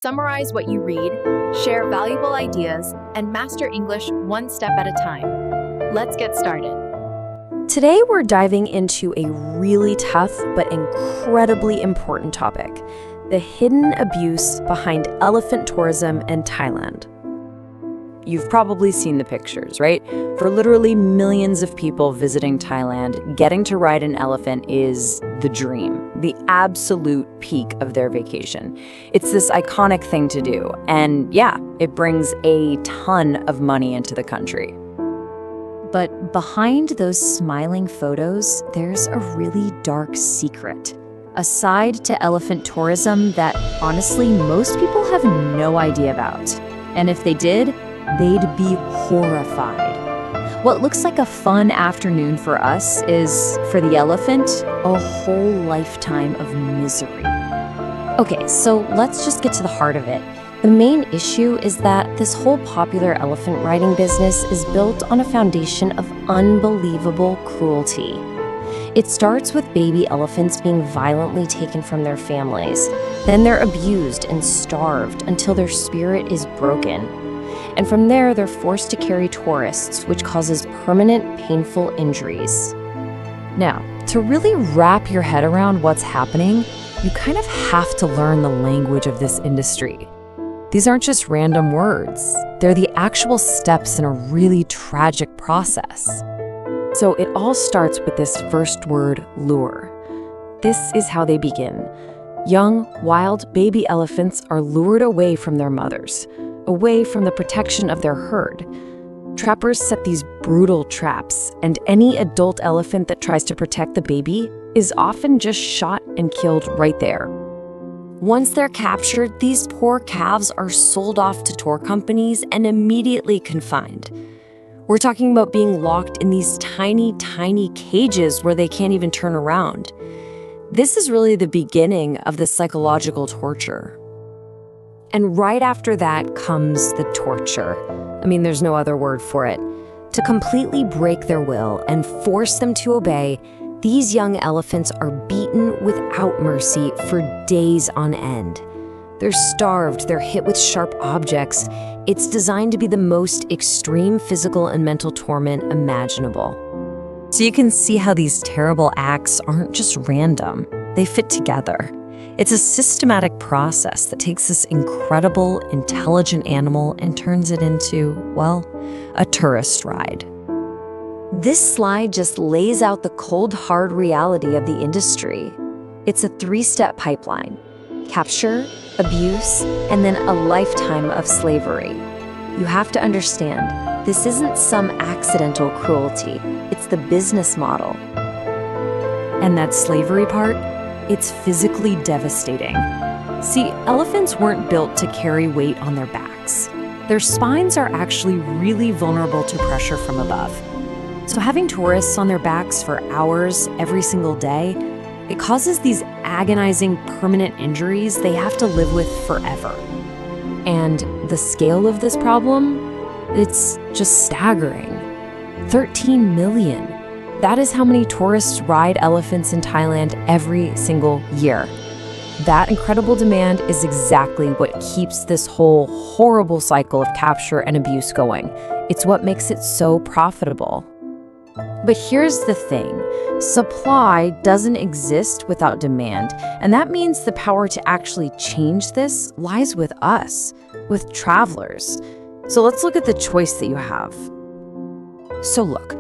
Summarize what you read, share valuable ideas, and master English one step at a time. Let's get started. Today we're diving into a really tough but incredibly important topic, the hidden abuse behind elephant tourism in Thailand. You've probably seen the pictures, right? For literally millions of people visiting Thailand, getting to ride an elephant is the dream, the absolute peak of their vacation. It's this iconic thing to do, and yeah, it brings a ton of money into the country. But behind those smiling photos, there's a really dark secret. A side to elephant tourism that honestly most people have no idea about. And if they did, they'd be horrified. What looks like a fun afternoon for us is, for the elephant, a whole lifetime of misery. Okay, so let's just get to the heart of it. The main issue is that this whole popular elephant riding business is built on a foundation of unbelievable cruelty. It starts with baby elephants being violently taken from their families. Then they're abused and starved until their spirit is broken. And from there, they're forced to carry tourists, which causes permanent, painful injuries. Now, to really wrap your head around what's happening, you kind of have to learn the language of this industry. These aren't just random words. They're the actual steps in a really tragic process. So it all starts with this first word, lure. This is how they begin. Young, wild baby elephants are lured away from their mothers, away from the protection of their herd. Trappers set these brutal traps, and any adult elephant that tries to protect the baby is often just shot and killed right there. Once they're captured, these poor calves are sold off to tour companies and immediately confined. We're talking about being locked in these tiny, tiny cages where they can't even turn around. This is really the beginning of the psychological torture. And right after that comes the torture. I mean, there's no other word for it. To completely break their will and force them to obey, these young elephants are beaten without mercy for days on end. They're starved, they're hit with sharp objects. It's designed to be the most extreme physical and mental torment imaginable. So you can see how these terrible acts aren't just random. They fit together. It's a systematic process that takes this incredible, intelligent animal and turns it into, well, a tourist ride. This slide just lays out the cold, hard reality of the industry. It's a three-step pipeline: capture, abuse, and then a lifetime of slavery. You have to understand, this isn't some accidental cruelty. It's the business model. And that slavery part? It's physically devastating. See, elephants weren't built to carry weight on their backs. Their spines are actually really vulnerable to pressure from above. So having tourists on their backs for hours every single day, it causes these agonizing permanent injuries they have to live with forever. And the scale of this problem, it's just staggering. 13 million. That is how many tourists ride elephants in Thailand every single year. That incredible demand is exactly what keeps this whole horrible cycle of capture and abuse going. It's what makes it so profitable. But here's the thing, supply doesn't exist without demand, and that means the power to actually change this lies with us, with travelers. So let's look at the choice that you have. So look,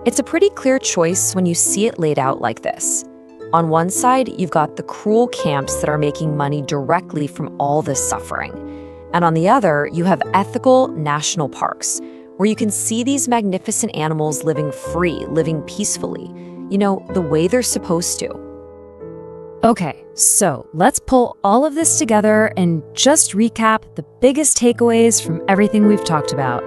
it's a pretty clear choice when you see it laid out like this. On one side, you've got the cruel camps that are making money directly from all this suffering. And on the other, you have ethical national parks, where you can see these magnificent animals living free, living peacefully, you know, the way they're supposed to. Okay, so let's pull all of this together and just recap the biggest takeaways from everything we've talked about.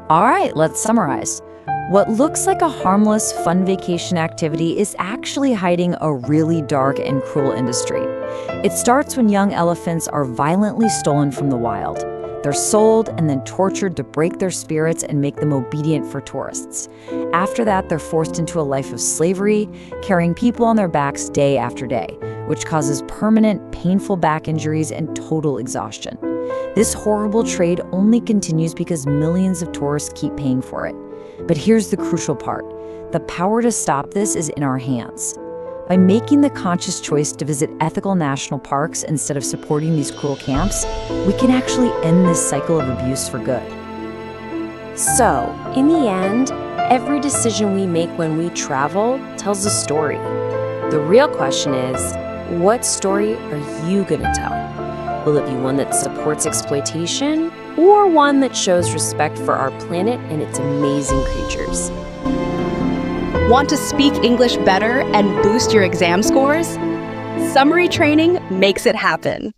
All right, let's summarize. What looks like a harmless, fun vacation activity is actually hiding a really dark and cruel industry. It starts when young elephants are violently stolen from the wild. They're sold and then tortured to break their spirits and make them obedient for tourists. After that, they're forced into a life of slavery, carrying people on their backs day after day, which causes permanent, painful back injuries and total exhaustion. This horrible trade only continues because millions of tourists keep paying for it. But here's the crucial part. The power to stop this is in our hands. By making the conscious choice to visit ethical national parks instead of supporting these cruel camps, we can actually end this cycle of abuse for good. So, in the end, every decision we make when we travel tells a story. The real question is, what story are you going to tell? Will it be one that supports exploitation, or one that shows respect for our planet and its amazing creatures? Want to speak English better and boost your exam scores? Summary training makes it happen.